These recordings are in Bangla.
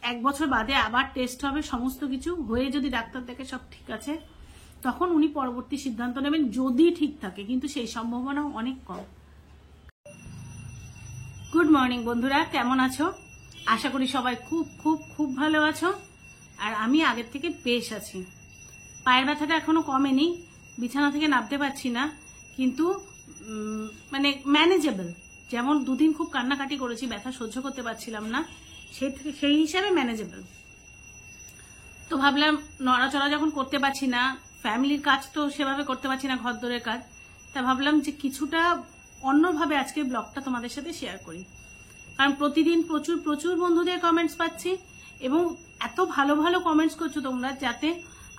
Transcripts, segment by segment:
1 বছর বাদে আবার টেস্ট হবে, সমস্ত কিছু হয়ে যদি ডাক্তার দেখে সব ঠিক আছে, তখন উনি পরবর্তী সিদ্ধান্ত নেবেন, যদি ঠিক থাকে, কিন্তু সেই সম্ভাবনা অনেক কম। গুড মর্নিং বন্ধুরা, কেমন আছো? আশা করি সবাই খুব খুব খুব ভালো আছো। আর আমি আগের থেকে বেশ আছি। পায়ের ব্যথাটা এখনো কমেনি, বিছানা থেকে নামতে পারছি না, কিন্তু মানে ম্যানেজেবল। যেমন 2 দিন খুব কান্নাকাটি করেছি, ব্যথা সহ্য করতে পারছিলাম না, সেই হিসাবে ম্যানেজেবল। তো ভাবলাম নড়াচড়া যখন করতে পারছি না, ফ্যামিলির কাজ তো সেভাবে করতে পারছি না, ঘরদোরের কাজ, তা ভাবলাম যে কিছুটা অন্যভাবে আজকে ব্লগটা তোমাদের সাথে শেয়ার করি। কারণ প্রতিদিন প্রচুর প্রচুর বন্ধুদের কমেন্টস পাচ্ছি, এবং এত ভালো ভালো কমেন্টস করছো তোমরা, যাতে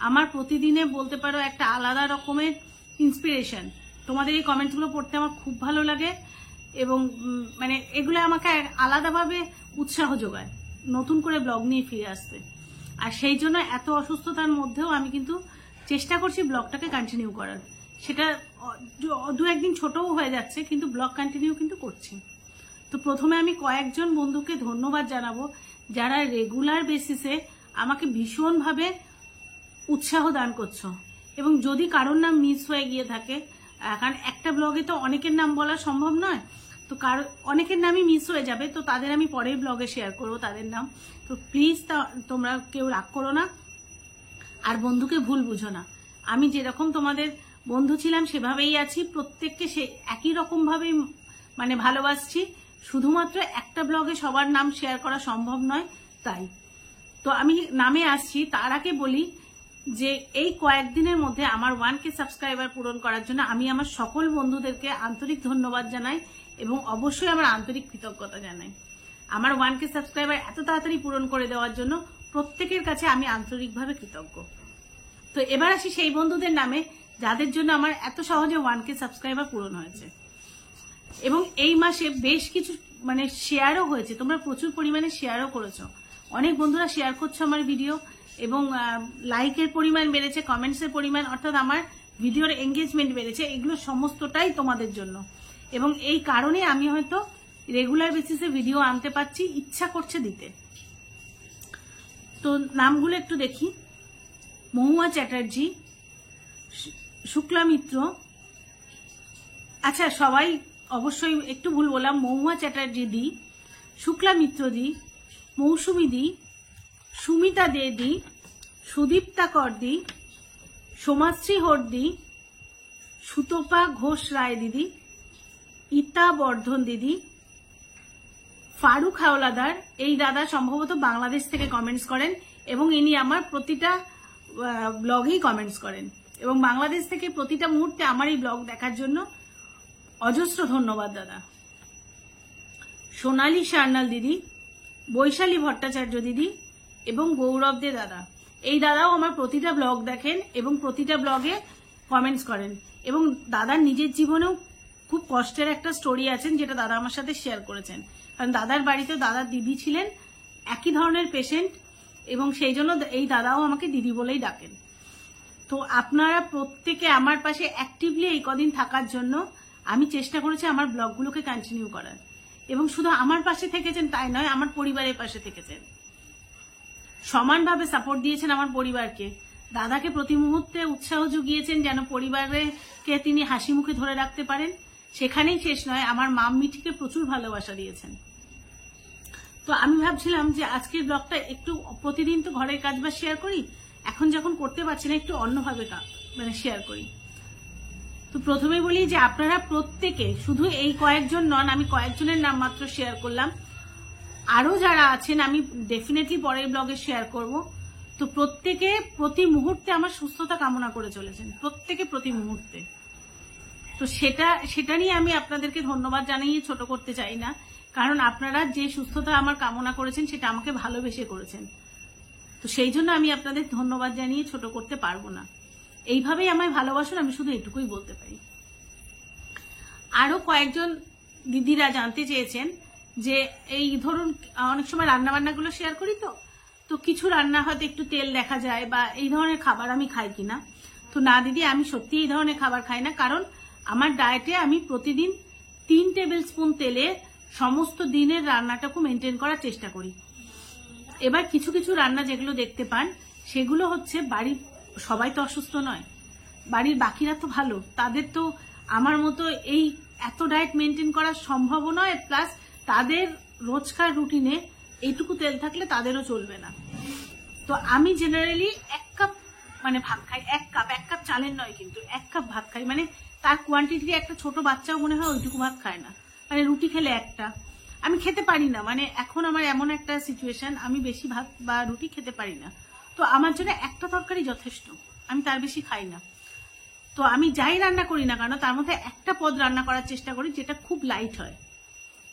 আমার প্রতিদিনে বলতে পারো একটা আলাদা রকমের ইন্সপিরেশন। তোমাদের এই কমেন্টসগুলো পড়তে আমার খুব ভালো লাগে, এবং মানে এগুলো আমাকে আলাদাভাবে উৎসাহ যোগায় নতুন করে ব্লগ নিয়ে ফিরে আসতে। আর সেই জন্য এত অসুস্থতার মধ্যেও আমি কিন্তু চেষ্টা করছি ব্লগটাকে কন্টিনিউ করার। সেটা 2-1 দিন ছোটও হয়ে যাচ্ছে, কিন্তু ব্লগ কন্টিনিউ কিন্তু করছি। তো প্রথমে আমি কয়েকজন বন্ধুকে ধন্যবাদ জানাবো, যারা রেগুলার বেসিসে আমাকে ভীষণভাবে উৎসাহ দান করছো। এবং যদি কারোর নাম মিস হয়ে গিয়ে থাকে, কারণ একটা ব্লগে তো অনেকের নাম বলা সম্ভব নয়, তো অনেকের নামই মিস হয়ে যাবে, তো তাদের আমি পরের ব্লগে শেয়ার করবো তাদের নাম। তো প্লিজ তোমরা কেউ রাগ করো না, আর বন্ধুকে ভুল বুঝো না। আমি যেরকম তোমাদের বন্ধু ছিলাম সেভাবেই আছি, প্রত্যেককে সে একই রকম ভাবেই মানে ভালোবাসছি। শুধুমাত্র একটা ব্লগে সবার নাম শেয়ার করা সম্ভব নয়, তাই। তো আমি নামে আসছি, তার আগে বলি যে এই কয়েকদিনের মধ্যে আমার 1K সাবস্ক্রাইবার পূরণ করার জন্য আমি আমার সকল বন্ধুদেরকে আন্তরিক ধন্যবাদ জানাই, এবং অবশ্যই আমার আন্তরিক কৃতজ্ঞতা জানাই। আমার 1K সাবস্ক্রাইবার এত তাড়াতাড়ি পূরণ করে দেওয়ার জন্য প্রত্যেকের কাছে আমি আন্তরিকভাবে কৃতজ্ঞ। তো এবার আসি সেই বন্ধুদের নামে যাদের জন্য আমার এত সহজে 1K সাবস্ক্রাইবার পূরণ হয়েছে। এবং এই মাসে বেশ কিছু মানে শেয়ারও হয়েছে, তোমরা প্রচুর পরিমাণে শেয়ারও করেছো, অনেক বন্ধুরা শেয়ার করছো আমার ভিডিও, এবং লাইকের পরিমাণ বেড়েছে, কমেন্টসের পরিমাণ, অর্থাৎ আমার ভিডিওর এঙ্গেজমেন্ট বেড়েছে। এগুলো সমস্তটাই তোমাদের জন্য, এবং এই কারণে আমি হয়তো রেগুলার বেসিসে ভিডিও আনতে পারছি, ইচ্ছা করছে দিতে। তো নামগুলো একটু দেখি। মহুয়া চ্যাটার্জি, শুক্লা মিত্র, আচ্ছা সবাই অবশ্যই একটু ভুল বললাম, মহুয়া চ্যাটার্জি দি, শুক্লা মিত্র দি, মৌসুমী দি, সুমিতা দে দি, সুদীপ্তা কর দি, সোমাশ্রী হর দি, সুতপা ঘোষ রায় দিদি, ইতা বর্ধন দিদি, ফারুক হাওলাদার। এই দাদা সম্ভবত বাংলাদেশ থেকে কমেন্টস করেন, এবং ইনি আমার প্রতিটা ব্লগেই কমেন্টস করেন, এবং বাংলাদেশ থেকে প্রতিটা মুহূর্তে আমার এই ব্লগ দেখার জন্য অজস্র ধন্যবাদ দাদা। সোনালী সার্নাল দিদি, বৈশালী ভট্টাচার্য দিদি, এবং গৌরব দে দাদা। এই দাদাও আমার প্রতিটা ব্লগ দেখেন এবং প্রতিটা ব্লগে কমেন্টস করেন, এবং দাদার নিজের জীবনেও খুব কষ্টের একটা স্টোরি আছেন, যেটা দাদা আমার সাথে শেয়ার করেছেন। কারণ দাদার বাড়িতে দাদার দিদি ছিলেন, একই ধরনের পেশেন্ট, এবং সেই জন্য এই দাদাও আমাকে দিদি বলেই ডাকেন। তো আপনারা প্রত্যেকে আমার পাশে অ্যাক্টিভলি এই কদিন থাকার জন্য আমি চেষ্টা করেছি আমার ব্লগগুলোকে কন্টিনিউ করার, এবং শুধু আমার পাশে থেকেছেন তাই নয়, আমার পরিবারের পাশে থেকেছেন, সমানভাবে সাপোর্ট দিয়েছেন আমার পরিবারকে। দাদাকে প্রতি মুহূর্তে উৎসাহ জুগিয়েছেন যেন পরিবারকে তিনি হাসি মুখে ধরে রাখতে পারেন। সেখানেই শেষ নয়, আমার মাম মিঠিকে প্রচুর ভালোবাসা দিয়েছেন। তো আমি ভাবছিলাম যে আজকের ব্লগটা একটু, প্রতিদিন তো ঘরের কাজ বা শেয়ার করি, এখন যখন করতে পারছি না একটু অন্যভাবে মানে শেয়ার করি। তো প্রথমে বলি যে আপনারা প্রত্যেকে, শুধু এই কয়েকজন নন, আমি কয়েকজনের নাম মাত্র শেয়ার করলাম, আরো যারা আছেন আমি ডেফিনেটলি পরের ব্লগে শেয়ার করব। তো প্রত্যেকে প্রতি মুহূর্তে আমার সুস্থতা কামনা করে চলেছেন, প্রত্যেকে প্রতি মুহূর্তে। তো সেটা নিয়ে আমি আপনাদেরকে ধন্যবাদ জানিয়ে ছোট করতে চাই না, কারণ আপনারা যে সুস্থতা আমার কামনা করেছেন সেটা আমাকে ভালোবেসে করেছেন। তো সেই জন্য আমি আপনাদের ধন্যবাদ জানিয়ে ছোট করতে পারবো না। এইভাবেই আমায় ভালোবাসুন, আমি শুধু এটুকুই বলতে পারি। আরো কয়েকজন দিদিরা জানতে চেয়েছেন যে এই ধরুন অনেক সময় রান্না বান্নাগুলো শেয়ার করি, তো কিছু রান্না হয়তো একটু তেল দেখা যায়, বা এই ধরনের খাবার আমি খাই কিনা। তো না দিদি, আমি সত্যি এই ধরনের খাবার খাই না, কারণ আমার ডায়েটে আমি প্রতিদিন 3 টেবিল স্পুন তেলে সমস্ত দিনের রান্নাটাকে মেনটেন করার চেষ্টা করি। এবার কিছু কিছু রান্না যেগুলো দেখতে পান সেগুলো হচ্ছে বাড়ির সবাই তো অসুস্থ নয়, বাড়ির বাকিরা তো ভালো, তাদের তো আমার মতো এই এত ডায়েট মেনটেন করা সম্ভব নয়, প্লাস তাদের রোজকার রুটিনে এইটুকু তেল থাকলে তাদেরও চলবে না। তো আমি জেনারেলি 1 কাপ মানে ভাত খাই, 1 কাপ চালের নয় কিন্তু 1 কাপ ভাত খাই, মানে তার কোয়ান্টিটি একটা ছোট বাচ্চাও মনে হয় ওইটুকু ভাত খায় না, মানে রুটি খেলে একটা, আমি খেতে পারি না, মানে এখন আমার এমন একটা সিচুয়েশন আমি বেশি ভাত বা রুটি খেতে পারি না, তো আমার জন্য একটা তরকারি যথেষ্ট, আমি তার বেশি খাই না। তো আমি যাই রান্না করি না কেন তার মধ্যে একটা পদ রান্না করার চেষ্টা করি যেটা খুব লাইট হয়,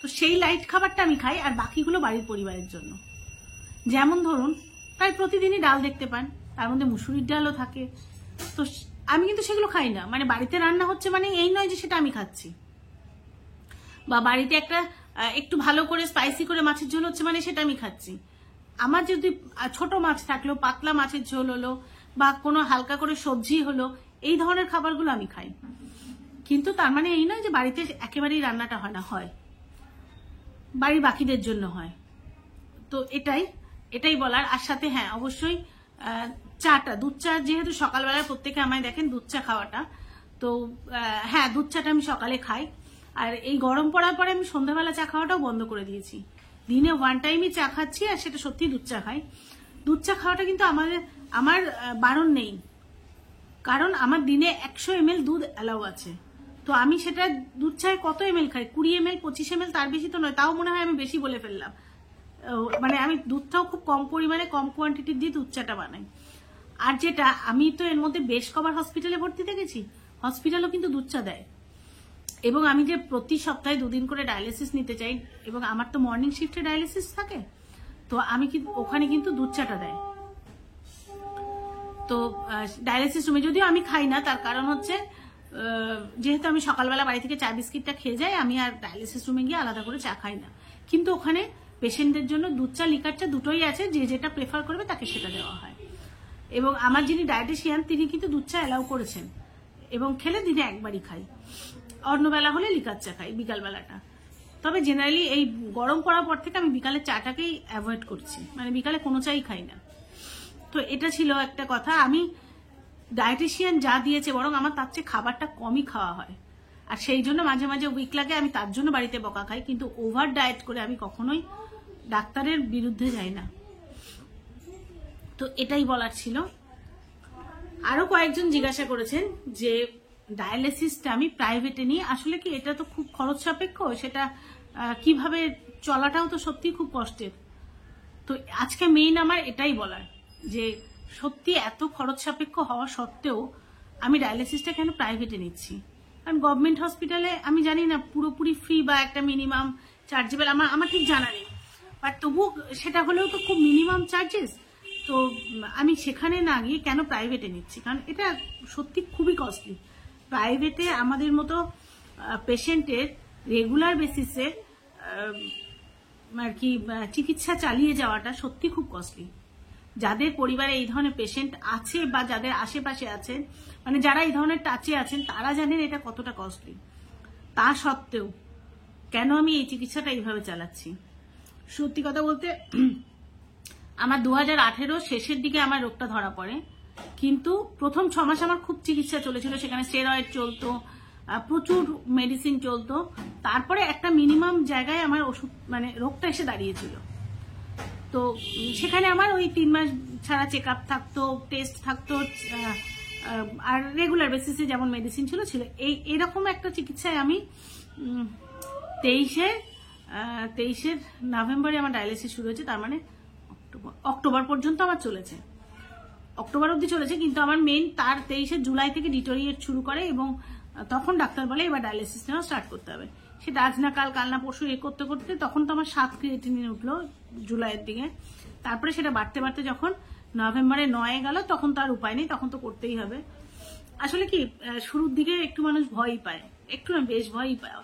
তো সেই লাইট খাবারটা আমি খাই, আর বাকিগুলো বাড়ির পরিবারের জন্য। যেমন ধরুন প্রায় প্রতিদিনই ডাল দেখতে পান, তার মধ্যে মুসুরির ডালও থাকে, তো আমি কিন্তু সেগুলো খাই না, মানে বাড়িতে রান্না হচ্ছে মানে এই নয় যে সেটা আমি খাচ্ছি, বা বাড়িতে একটা একটু ভালো করে স্পাইসি করে মাছের ঝোল হচ্ছে মানে সেটা আমি খাচ্ছি। আমার যদি ছোট মাছ থাকলো, পাতলা মাছের ঝোল হলো, বা কোনো হালকা করে সবজি হলো, এই ধরনের খাবারগুলো আমি খাই, কিন্তু তার মানে এই নয় যে বাড়িতে একেবারেই রান্নাটা হয় না, হয় বাড়ির বাকিদের জন্য হয়। তো এটাই বলার। আর সাথে হ্যাঁ অবশ্যই চাটা, দুধ চা যেহেতু সকালবেলায় প্রত্যেকে আমায় দেখেন দুধ চা খাওয়াটা, তো হ্যাঁ দুধ চাটা আমি সকালে খাই, আর এই গরম পড়ার পরে আমি সন্ধ্যাবেলা চা খাওয়াটাও বন্ধ করে দিয়েছি, দিনে 1 টাইমই চা খাচ্ছি, আর সেটা সত্যি দুধ চা খাই। দুধ চা খাওয়াটা কিন্তু আমার বারণ নেই, কারণ আমার দিনে 100 ml দুধ অ্যালাউ আছে, তো আমি সেটা দুধ চায় কত ml খাই, 20 ml 25 ml, তার বেশি তো নয়, তাও মনে হয় আমি বেশি বলে ফেললাম, মানে আমি দুধটাও খুব কম পরিমাণে কম কোয়ান্টিটি দিয়ে দুধ চাটা বানাই। আর যেটা আমি তো এর মধ্যে বেশ কবার হসপিটালে ভর্তি দেখেছি, হসপিটালও কিন্তু দুধ চা দেয়, এবং আমি যে প্রতি সপ্তাহে 2 দিন করে ডায়ালিসিস নিতে চাই, এবং আমার তো মর্নিং শিফটে ডায়ালিসিস থাকে, তো আমি কিন্তু ওখানে কিন্তু দুধ চাটা দেয়। তো ডায়ালিসিস রুমে যদিও আমি খাই না, তার কারণ হচ্ছে যেহেতু আমি সকালবেলা বাড়ি থেকে চা বিস্কিটটা খেয়ে যাই, আমি আর ডায়ালিসিস রুমে গিয়ে আলাদা করে চা খাই না, কিন্তু ওখানে পেশেন্টদের জন্য দুধ চা লিকার চা দুটোই আছে, যে যেটা প্রেফার করবে তাকে সেটা দেওয়া হয়। এবং আমার যিনি ডায়েটিশিয়ান তিনি কিন্তু দুধ চা অ্যালাউ করেছেন, এবং খেলে দিনে একবারই খাই, অন্যবেলা হলে লিকার চা খাই বিকালবেলাটা। তবে জেনারেলি এই গরম পড়ার পর থেকে আমি বিকালে চাটাকেই অ্যাভয়েড করছি, মানে বিকালে কোনো চাই খাই না। তো এটা ছিল একটা কথা, আমি ডায়েটিশিয়ান যা দিয়েছে বরং আমার তার চেয়ে খাবারটা কমই খাওয়া হয়, আর সেই জন্য মাঝে মাঝে উইক লাগে, আমি তার জন্য বাড়িতে বকা খাই, কিন্তু ওভার ডায়েট করে আমি কখনোই ডাক্তারের বিরুদ্ধে যাই না। তো এটাই বলার ছিল। আরো কয়েকজন জিজ্ঞাসা করেছেন যে ডায়ালিসিসটা আমি প্রাইভেটে নিই, আসলে কি এটা তো খুব খরচ সাপেক্ষ, সেটা কিভাবে চলাটাও তো সত্যি খুব কষ্টের। তো আজকে মেইন আমার এটাই বলার যে সত্যি এত খরচ সাপেক্ষ হওয়া সত্ত্বেও আমি ডায়ালিসিসটা কেন প্রাইভেটে নিচ্ছি, কারণ গভর্নমেন্ট হসপিটালে আমি জানি না পুরোপুরি ফ্রি বা একটা মিনিমাম চার্জেবল আমার ঠিক জানা নেই, বাট তবুও সেটা হলেও তো খুব মিনিমাম চার্জেস, তো আমি সেখানে না গিয়ে কেন প্রাইভেটে নিচ্ছি, কারণ এটা সত্যি খুবই কস্টলি। প্রাইভেটে আমাদের মতো পেশেন্টের রেগুলার বেসিসে আর কি চিকিৎসা চালিয়ে যাওয়াটা সত্যি খুব কস্টলি। যাদের পরিবারে এই ধরনের পেশেন্ট আছে বা যাদের আশেপাশে আছেন, মানে যারা এই ধরনের টাচে আছেন, তারা জানেন এটা কতটা কস্টলি। তা সত্ত্বেও কেন আমি এই চিকিৎসাটা এইভাবে চালাচ্ছি? সত্যি কথা বলতে আমার 2018 শেষের দিকে আমার রোগটা ধরা পড়ে, কিন্তু প্রথম 6 মাস আমার খুব চিকিৎসা চলেছিল, সেখানে স্টেরয়েড চলতো, প্রচুর মেডিসিন চলতো, তারপরে একটা মিনিমাম জায়গায় আমার ওষুধ মানে রোগটা এসে দাঁড়িয়েছিল। তো সেখানে আমার ওই 3 মাস ছাড়া চেক আপ থাকতো, টেস্ট থাকতো, আর রেগুলার বেসিসে যেমন মেডিসিন ছিল এইরকম একটা চিকিৎসায় আমি 23 নভেম্বরে আমার ডায়ালিসিস শুরু হয়েছে, তার মানে অক্টোবর পর্যন্ত আমার চলেছে, অক্টোবর অব্দি চলেছে, কিন্তু আমার মেইন তার 23 জুলাই থেকে ডিটোরিয়েট শুরু করে, এবং তখন ডাক্তার বলে এবার ডায়ালিসিস নেওয়া স্টার্ট করতে হবে। সেটা আজ না কাল, কাল না পরশু করতে করতে তখন তো আমার 7 ক্রিয়েটিনিন উঠলো জুলাইয়ের দিকে, তারপরে সেটা বাড়তে বাড়তে যখন নভেম্বরে 9 গেল তখন তো আর উপায় নেই, তখন তো করতেই হবে। আসলে কি শুরুর দিকে একটু মানুষ ভয়ই পায়, একটু না বেশ ভয়ই পায়,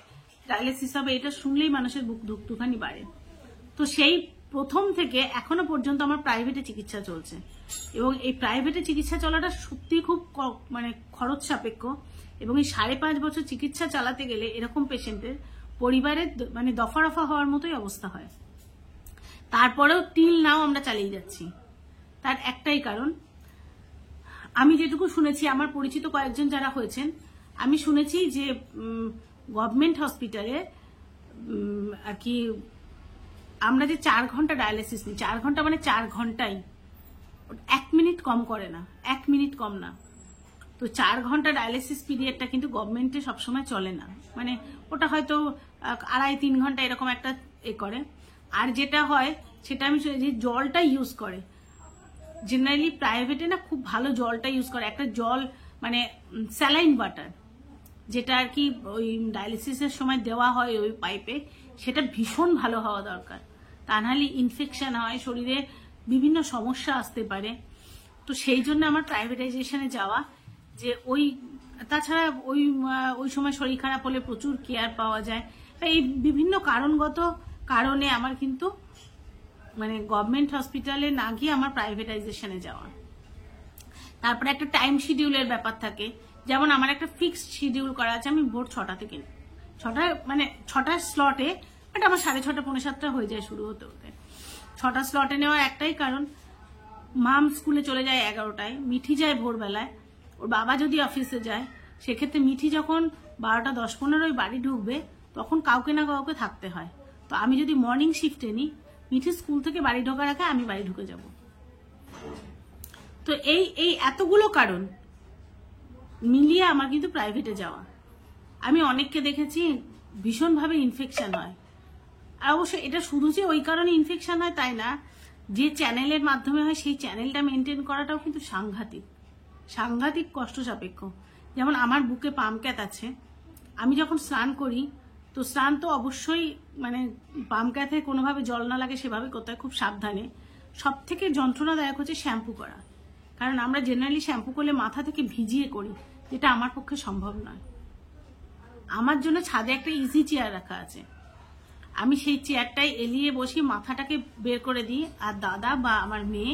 ডায়ালিসিস হবে এটা শুনলেই মানুষের বুক ধুকটুখানি বাড়ে। তো সেই প্রথম থেকে এখনো পর্যন্ত আমার প্রাইভেটে চিকিৎসা চলছে, এবং এই প্রাইভেটে চিকিৎসা চলাটা সত্যি খুব মানে খরচ সাপেক্ষ, এবং এই 5.5 বছর চিকিৎসা চালাতে গেলে এরকম পেশেন্টের পরিবারের মানে দফা রফা হওয়ার মতোই অবস্থা হয়। তারপরেও টিল নাও আমরা চালিয়ে যাচ্ছি। তার একটাই কারণ, আমি যেটুকু শুনেছি, আমার পরিচিত কয়েকজন যারা হয়েছেন, আমি শুনেছি যে গভর্নমেন্ট হসপিটালে আর কি আমরা যে 4 ঘন্টা ডায়ালিসিস নিই, 4 ঘন্টা মানে 4 ঘন্টাই, 1 মিনিট কম করে না, 1 মিনিট কম না। তো 4 ঘন্টা ডায়ালিসিস পিরিয়ডটা কিন্তু গভর্নমেন্টে সবসময় চলে না, মানে ওটা হয়তো 2.5-3 ঘন্টা এরকম একটা করে। আর যেটা হয় সেটা আমি যে জলটা ইউজ করে, জেনারেলি প্রাইভেটে না খুব ভালো জলটা ইউজ করে, একটা জল মানে স্যালাইন ওয়াটার, যেটা আর কি ওই ডায়ালিসিসের সময় দেওয়া হয় ওই পাইপে, সেটা ভীষণ ভালো হওয়া দরকার, তা নাহলে ইনফেকশন হয়, শরীরে বিভিন্ন সমস্যা আসতে পারে। তো সেই জন্য আমার প্রাইভেটাইজেশনে যাওয়া, যে ওই তাছাড়া ওই সময় শরীর খারাপ হলে প্রচুর কেয়ার পাওয়া যায়। এই বিভিন্ন কারণগত কারণে আমার কিন্তু মানে গভর্নমেন্ট হসপিটালে না গিয়ে আমার প্রাইভেটাইজেশনে যাওয়া। তারপরে একটা টাইম শিডিউলের ব্যাপার থাকে, যেমন আমার একটা ফিক্সড শিডিউল করা আছে, আমি ভোর 6টা থেকে 6টার স্লটে, বাট আমার 6:30 7:45 হয়ে যায় শুরু হতে হতে। 6টা স্লটে নেওয়ার একটাই কারণ, মাম স্কুলে চলে যায় 11টায়, মিঠি যায় ভোরবেলায়, ওর বাবা যদি অফিসে যায়, সেক্ষেত্রে মিঠি যখন 12টা 10-15 বাড়ি ঢুকবে, তখন কাউকে না কাউকে থাকতে হয়। তো আমি যদি মর্নিং শিফটে নিই, মিঠি স্কুল থেকে বাড়ি ঢোকার আগে আমি বাড়ি ঢুকে যাব। তো এই এতগুলো কারণ মিলিয়ে আমার কিন্তু প্রাইভেটে যাওয়া। আমি অনেককে দেখেছি ভীষণভাবে ইনফেকশন হয়, আর অবশ্য এটা শুধু যে ওই কারণে ইনফেকশন হয় তাই না, যে চ্যানেলের মাধ্যমে হয় সেই চ্যানেলটা মেনটেন করাটাও কিন্তু সাংঘাতিক কষ্ট সাপেক্ষ। যেমন আমার বুকে পামক্যাথ আছে, আমি যখন স্নান করি, তো স্নান তো অবশ্যই মানে পামক্যাথে কোনোভাবে জল না লাগে সেভাবে করতে হয়, খুব সাবধানে। সব থেকে যন্ত্রণাদায়ক হচ্ছে শ্যাম্পু করা, কারণ আমরা জেনারেলি শ্যাম্পু করলে মাথা থেকে ভিজিয়ে করি, যেটা আমার পক্ষে সম্ভব নয়। আমার জন্য ছাদে একটা ইজি চেয়ার রাখা আছে, আমি সেই চেয়ারটাই এলিয়ে বসি, মাথাটাকে বের করে দিই, আর দাদা বা আমার মেয়ে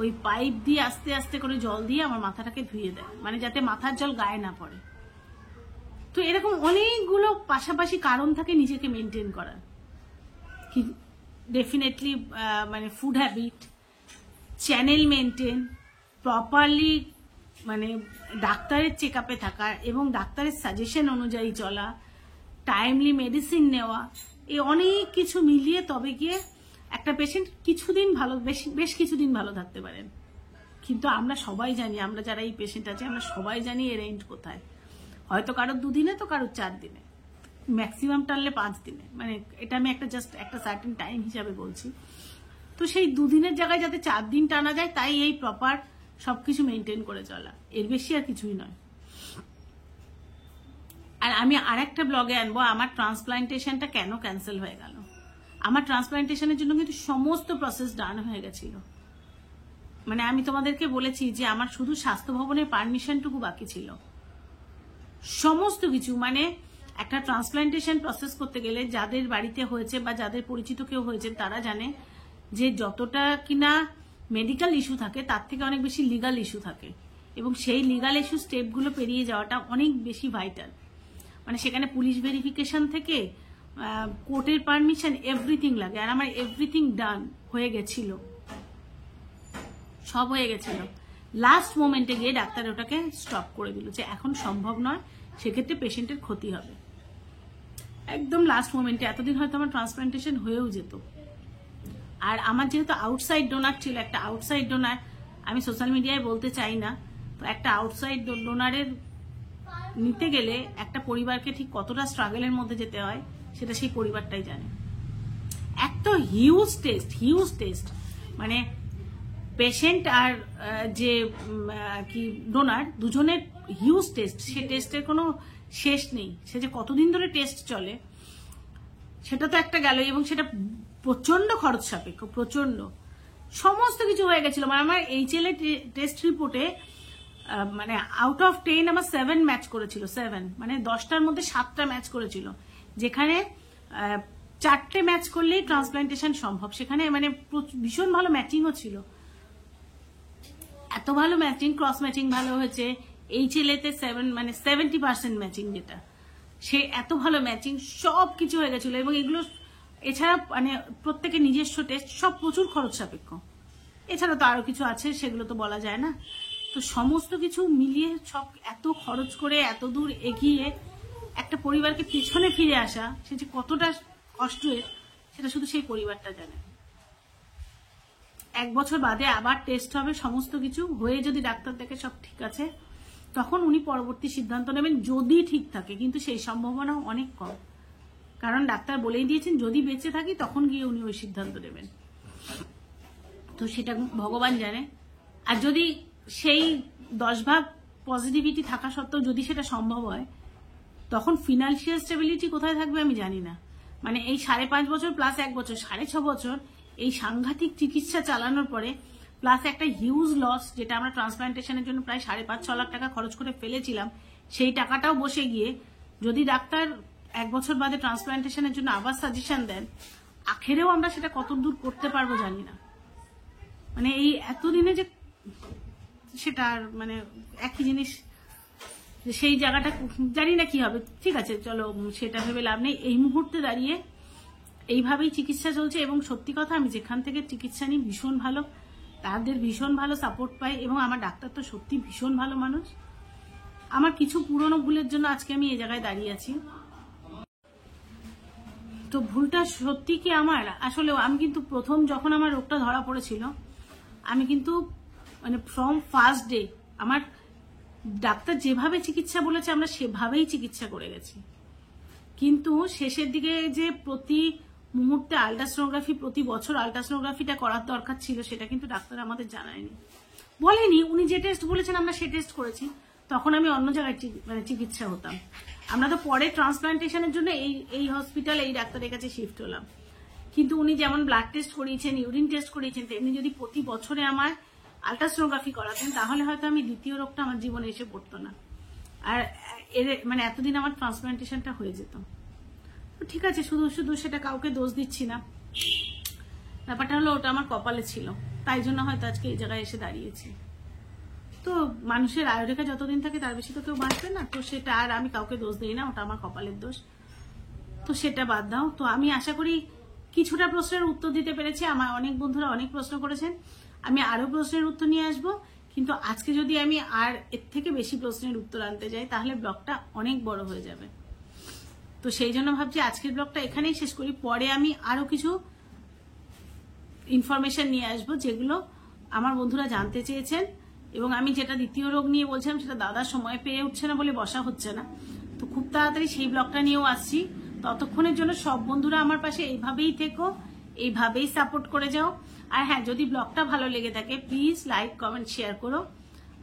ওই পাইপ দিয়ে আস্তে আস্তে করে জল দিয়ে আমার মাথাটাকে ধুয়ে দেয়, মানে যাতে মাথার জল গায়ে না পড়ে। তো এরকম অনেকগুলো পাশাপাশি কারণ থাকে নিজেকে মেনটেন করার। ডেফিনেটলি মানে food habit, channel maintain, properly মানে ডাক্তারের চেক আপে থাকা এবং ডাক্তারের সাজেশন অনুযায়ী চলা, টাইমলি মেডিসিন নেওয়া, এই অনেক কিছু মিলিয়ে তবে গিয়ে একটা পেশেন্ট কিছুদিন ভালো, বেশ কিছুদিন ভালো থাকতে পারেন। কিন্তু আমরা সবাই জানি, আমরা যারা এই পেশেন্ট আছে আমরা সবাই জানি এর এন্ড কোথায়। হয়তো কারোর 2 দিনে, তো কারোর 4 দিনে, ম্যাক্সিমাম টানলে 5 দিনে, মানে এটা আমি জাস্ট একটা সার্টেন টাইম হিসাবে বলছি। তো সেই 2 দিনের জায়গায় যাতে 4 দিন টানা যায়, তাই এই প্রপার সবকিছু মেনটেন করে চলা, এর বেশি আর কিছুই নয়। আর আমি আরেকটা ব্লগে আনবো আমার ট্রান্সপ্লান্টেশনটা কেন ক্যান্সেল হয়ে গেল। আমার ট্রান্সপ্লান্টেশনের জন্য কিন্তু সমস্ত প্রসেস ডান হয়ে গেছিল, মানে আমি তোমাদেরকে বলেছি যে আমার শুধু স্বাস্থ্য ভবনের পারমিশনটুকু বাকি ছিল, সমস্ত কিছু। মানে একটা ট্রান্সপ্লান্টেশন প্রসেস করতে গেলে যাদের বাড়িতে হয়েছে বা যাদের পরিচিত কেউ হয়েছে তারা জানে যে যতটা কিনা মেডিকেল ইস্যু থাকে তার থেকে অনেক বেশি লিগাল ইস্যু থাকে, এবং সেই লিগাল ইস্যু স্টেপগুলো পেরিয়ে যাওয়াটা অনেক বেশি ভাইটাল। মানে সেখানে পুলিশ ভেরিফিকেশন থেকে কোর্টের পারমিশন এভরিথিং লাগে, আর আমার এভরিথিং ডান হয়ে গেছিল, সব হয়ে গেছিল। লাস্ট মোমেন্টে গিয়ে ডাক্তার ওটাকে স্টপ করে দিল যে এখন সম্ভব নয়, সেক্ষেত্রে পেশেন্টের ক্ষতি হবে। একদম লাস্ট মোমেন্টে, এতদিন হয়তো আমার ট্রান্সপ্লান্টেশন হয়েও যেত। আর আমার যেহেতু আউটসাইড ডোনার ছিল, একটা আউটসাইড ডোনার আমি সোশ্যাল মিডিয়ায় বলতে চাই না, তো একটা আউটসাইড ডোনারের নিতে গেলে একটা পরিবারকে ঠিক কতটা স্ট্রাগলের মধ্যে যেতে হয় সেটা সেই পরিবারটাই জানে। একটা হিউজ টেস্ট, মানে পেশেন্ট আর যে কি ডোনার দুজনের হিউজ টেস্ট, সে টেস্টের কোনো শেষ নেই, সে যে কতদিন ধরে টেস্ট চলে সেটা তো একটা গেল, এবং সেটা প্রচন্ড খরচ সাপেক্ষ, প্রচন্ড। সমস্ত কিছু হয়ে গেছিল, মানে আমার HLA টেস্ট রিপোর্টে মানে আউট অফ 10 আমার 7 ম্যাচ করেছিল, 7 মানে 10টার মধ্যে 7টা ম্যাচ করেছিল, যেখানে 4টে ম্যাচ করলেই ট্রান্সপ্লান্টেশন সম্ভব। সেখানে মানে ভীষণ ভালো ম্যাচিংও ছিল, এত ভালো ম্যাচিং, ক্রস ম্যাচিং ভালো হয়েছে, HLA তে 7 মানে 70% ম্যাচিং, যেটা সে এত ভালো ম্যাচিং, সব কিছু হয়ে গেছিল। এবং এগুলো এছাড়া মানে প্রত্যেকের নিজস্ব টেস্ট, সব প্রচুর খরচ সাপেক্ষ। এছাড়া তো আরো কিছু আছে, সেগুলো তো বলা যায় না। তো সমস্ত কিছু মিলিয়ে সব এত খরচ করে এত দূর এগিয়ে একটা পরিবারকে পিছনে ফিরে আসা, সে যে কতটা কষ্টের সেটা শুধু সেই পরিবারটা জানে। 1 বছর বাদে আবার টেস্ট হবে, সমস্ত কিছু হয়ে যদি ডাক্তার দেখে সব ঠিক আছে, তখন উনি পরবর্তী সিদ্ধান্ত নেবেন, যদি ঠিক থাকে। কিন্তু সেই সম্ভাবনা অনেক কম, কারণ ডাক্তার বলেই দিয়েছেন যদি বেঁচে থাকি তখন গিয়ে উনি ওই সিদ্ধান্ত নেবেন। তো সেটা ভগবান জানে। আর যদি সেই 10 ভাগ পজিটিভিটি থাকা সত্ত্বেও যদি সেটা সম্ভব হয়, তখন ফিনান্সিয়াল স্টেবিলিটি কোথায় থাকবে আমি জানি না। মানে এই 5.5 বছর প্লাস 1 বছর 6.5 বছর এই সাংঘাতিক চিকিৎসা চালানোর পরে প্লাস একটা হিউজ লস, যেটা আমরা ট্রান্সপ্লান্টেশনের জন্য প্রায় 5.5-6 লাখ টাকা খরচ করে ফেলেছিলাম, সেই টাকাটাও বসে গিয়ে যদি ডাক্তার 1 বছর বাদে ট্রান্সপ্লান্টেশনের জন্য আবার সাজেশন দেন, আখেরেও আমরা সেটা কত দূর করতে পারবো জানি না। মানে এই এতদিনে যে সেটা মানে একই জিনিস, সেই জায়গাটা জানি না কি হবে। ঠিক আছে, চলো সেটা ভেবে লাভ নেই। এই মুহূর্তে দাঁড়িয়ে এইভাবেই চিকিৎসা চলছে, এবং সত্যি কথা আমি যেখান থেকে চিকিৎসা নিই ভীষণ ভালো, তাদের ভীষণ ভালো সাপোর্ট পাই, এবং আমার ডাক্তার তো সত্যি ভীষণ ভালো মানুষ। আমার কিছু পুরনো ভুলের জন্য আজকে আমি এই জায়গায় দাঁড়িয়ে আছি। তো ভুলটা সত্যি কি আমার, আসলে আমি কিন্তু প্রথম যখন আমার রোগটা ধরা পড়েছিল, আমি কিন্তু মানে ফ্রম ফার্স্ট ডে আমার ডাক্তার যেভাবে চিকিৎসা বলেছে আমরা সেভাবেই চিকিৎসা করে গেছি। কিন্তু শেষের দিকে যে প্রতি মুহূর্তে আল্ট্রাসোনোগ্রাফি, প্রতি বছর আল্ট্রাসোনোগ্রাফিটা করার দরকার ছিল, সেটা কিন্তু ডাক্তার আমাদের জানায়নি, বলেনি। উনি যে টেস্ট বলেছেন আমরা সে টেস্ট করেছি, তখন আমি অন্য জায়গায় মানে চিকিৎসা হতাম। আমরা তো পরে ট্রান্সপ্লান্টেশনের জন্য এই হসপিটাল এই ডাক্তারের কাছে শিফট হলাম। কিন্তু উনি যেমন ব্লাড টেস্ট করিয়েছেন, ইউরিন টেস্ট করিয়েছেন, তেমনি যদি প্রতি বছরে আমার আল্ট্রাসোনোগ্রাফি করাতেন, তাহলে হয়তো আমি দ্বিতীয় রোগটা আমার জীবনে এসে পড়তো না, আর এর মানে এতদিন আমার ট্রান্সপ্লান্টেশনটা হয়ে যেত। ঠিক আছে, শুধু শুধু সেটা কাউকে দোষ দিচ্ছি না, ব্যাপারটা হলো ওটা আমার কপালে ছিল, তাই জন্য হয়তো আজকে এই জায়গায় এসে দাঁড়িয়েছি। তো মানুষের আয়ুরেখা যতদিন থাকে তার বেশি তো কেউ বাঁচবে না, তো সেটা আর আমি কাউকে দোষ দিই না, ওটা আমার কপালের দোষ। তো সেটা বাদ দাও। তো আমি আশা করি কিছুটা প্রশ্নের উত্তর দিতে পেরেছি। আমার অনেক বন্ধুরা অনেক প্রশ্ন করেছেন, আমি আরো প্রশ্নের উত্তর নিয়ে আসবো, কিন্তু আজকে যদি আমি আর এর থেকে বেশি প্রশ্নের উত্তর আনতে যাই তাহলে ব্লগটা অনেক বড় হয়ে যাবে। তো সেই জন্য ভাবছি আজকের ব্লগটা এখানেই শেষ করি, পরে আমি আরো কিছু ইনফরমেশন নিয়ে আসবো যেগুলো আমার বন্ধুরা জানতে চেয়েছেন, এবং আমি যেটা দ্বিতীয় রোগ নিয়ে বলছিলাম সেটা দাদার সময় পেয়ে উঠছে না বলে বসা হচ্ছে না, তো খুব তাড়াতাড়ি সেই ব্লগটা নিয়েও আসছি। ততক্ষণের জন্য সব বন্ধুরা আমার পাশে এইভাবেই থেকো, এইভাবেই সাপোর্ট করে যাও। আর হ্যাঁ, যদি ব্লগটা ভালো লেগে থাকে প্লিজ লাইক কমেন্ট শেয়ার করো।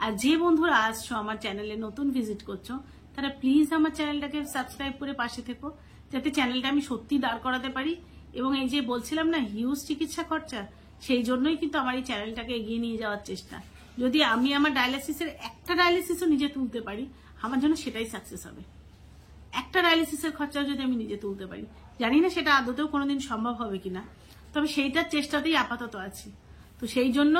আর যে বন্ধুরা আসছো আমার চ্যানেলে নতুন ভিজিট করছো, তারা প্লিজ আমার চ্যানেলটাকে সাবস্ক্রাইব করে পাশে থেকো, যাতে চ্যানেলটা আমি সত্যি দাঁড় করাতে পারি। এবং এই যে বলছিলাম না হিউজ চিকিৎসা খরচা, সেই জন্যই কিন্তু আমার এই চ্যানেলটাকে এগিয়ে নিয়ে যাওয়ার চেষ্টা। যদি আমি আমার ডায়ালিসিসের একটা ডায়ালিসিসও নিজে তুলতে পারি, আমার জন্য সেটাই সাকসেস হবে। একটা ডায়ালিসিসের খরচা যদি আমি নিজে তুলতে পারি, জানি না সেটা আদতেও কোনোদিন সম্ভব হবে কিনা, তবে সেইটার চেষ্টাতেই আপাতত আছি। তো সেই জন্য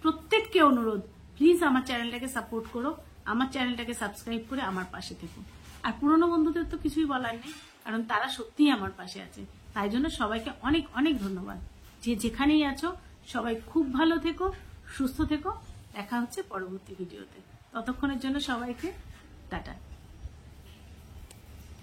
প্রত্যেককে অনুরোধ, প্লিজ আমার চ্যানেলটাকে সাপোর্ট করো, আমার চ্যানেলটাকে সাবস্ক্রাইব করে আমার পাশে থেকো। আর পুরনো বন্ধুদের তো কিছুই বলার নেই, কারণ তারা সত্যিই আমার পাশে আছে। তাই জন্য সবাইকে অনেক অনেক ধন্যবাদ। যে যেখানেই আছো সবাই খুব ভালো থেকো, সুস্থ থেকো। দেখা হচ্ছে পরবর্তী ভিডিওতে। ততক্ষণের জন্য সবাইকে টাটা।